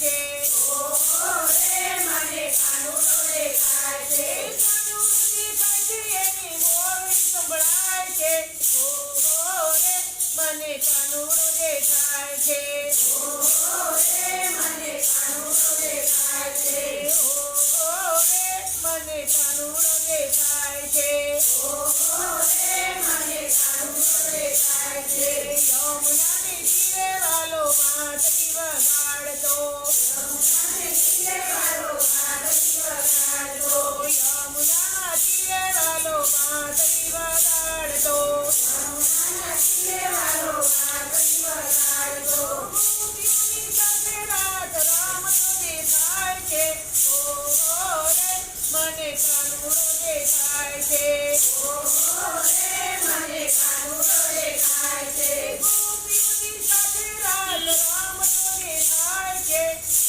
છે. ઓહો રે મને કાનુડો દેખાય છે. કાનુડો દેખાય છે એની બોલી સંભળાય છે. ઓહો રે મને કાનુડો દેખાય છે. ઓહો રે મને કાનુડો દેખાય છે. ઓહો રે મને કાનુડો દેખાય છે. ઓહો રે મને કાનુડો દેખાય છે. યમુનાની તીરે વાલો વાંસળી વગાડતો. યમુનાની તીરે વાલો વાંસળી વગાડતો. યમુનાના તીરે વાલો વાંસળી વગાડતો. યમુનાના તીરે વાલો વાંસળી વગાડતો. ગોપીઓની સાથે રાત રમતો દેખાય છે. ઓહો રે મને કાનુડો દેખાય છે. ઓહો રે મને કાનુડો દેખાય છે. ગોપીઓની સાથે રાત રમતો દેખાય છે.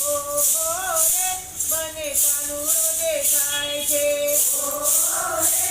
ઓહો રે મને કાનુડો દેખાય છે. ઓહો રે